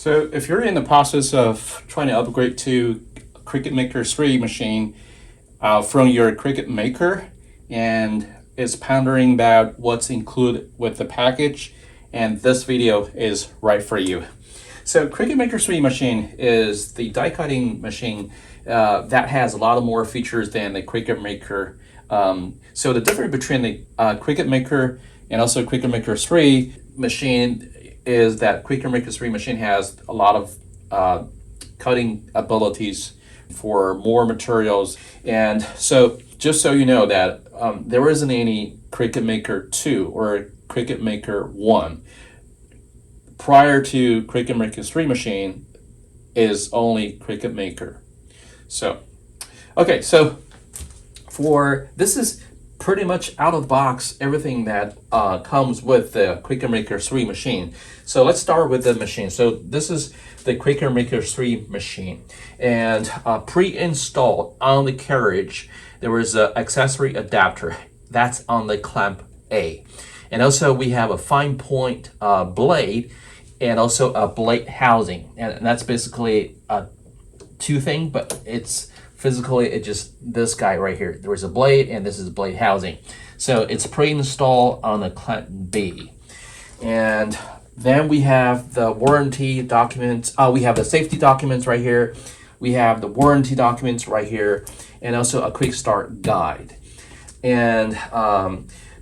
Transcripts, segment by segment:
So if you're in the process of trying to upgrade to Cricut Maker 3 machine from your Cricut Maker and is pondering about what's included with the package, and this video is right for you. So Cricut Maker 3 machine is the die cutting machine that has a lot of more features than the Cricut Maker. So the difference between the Cricut Maker and also Cricut Maker 3 machine is that Cricut Maker 3 machine has a lot of cutting abilities for more materials. And so just so you know that there isn't any Cricut Maker 2 or Cricut Maker 1. Prior to Cricut Maker 3 machine is only Cricut Maker. So, okay, so this is pretty much out of the box everything that comes with the Cricut Maker 3 machine. So let's start with the machine. So this is the Cricut Maker 3 machine, and pre-installed on the carriage there was an accessory adapter that's on the clamp A, and also we have a fine point blade and also a blade housing, and that's basically a two thing, but it's physically it's just this guy right here. There is a blade and this is blade housing. So it's pre-installed on the clamp B. And then we have the warranty documents. We have the safety documents right here. We have the warranty documents right here, and also a quick start guide. And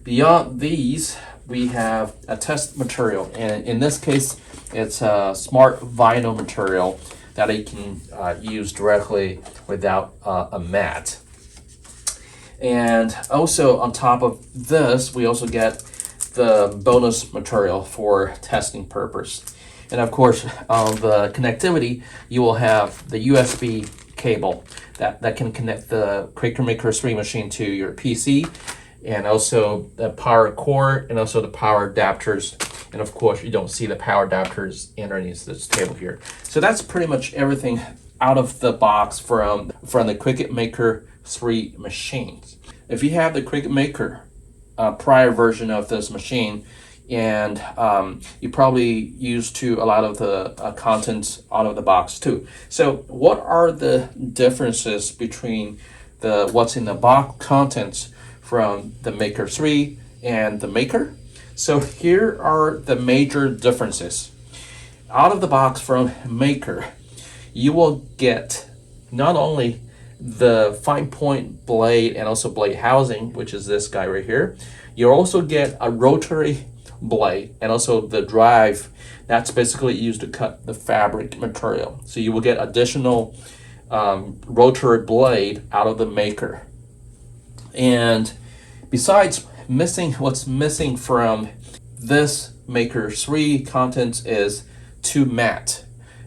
beyond these, we have a test material. And in this case, it's a smart vinyl material that you can use directly without a mat. And also on top of this, we also get the bonus material for testing purpose. And of course, on the connectivity, you will have the USB cable that can connect the Cricut Maker 3 machine to your PC, and also the power cord, and also the power adapters. And of course, you don't see the power adapters underneath this table here. So that's pretty much everything out of the box from the Cricut Maker 3 machines. If you have the Cricut Maker prior version of this machine, and you probably used to a lot of the contents out of the box too. So what are the differences between what's in the box contents from the Maker 3 and the Maker? So here are the major differences. Out of the box from Maker, you will get not only the fine point blade and also blade housing, which is this guy right here. You'll also get a rotary blade and also the drive that's basically used to cut the fabric material. So you will get additional rotary blade out of the Maker. And besides what's missing from this Maker 3 contents is two mat.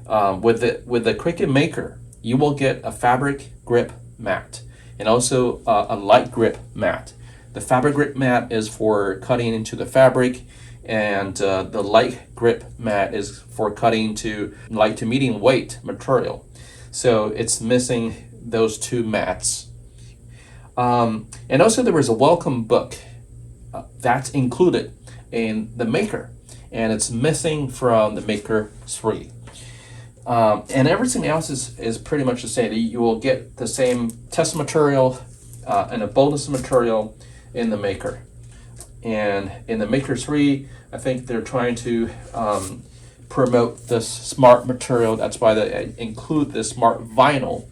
With the Cricut Maker, you will get a fabric grip mat and also a light grip mat. The fabric grip mat is for cutting into the fabric, and the light grip mat is for cutting to light to medium weight material. So it's missing those two mats. And also there was a welcome book that's included in the Maker, and it's missing from the Maker 3. And everything else is pretty much the same. You will get the same test material and a bonus material in the Maker. And in the Maker 3, I think they're trying to promote this smart material. That's why they include this smart vinyl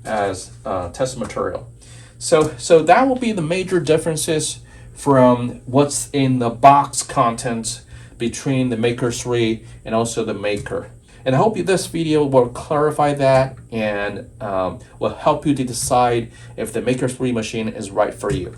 as test material. So that will be the major differences from what's in the box contents between the Maker 3 and also the Maker. And I hope this video will clarify that and will help you to decide if the Maker 3 machine is right for you.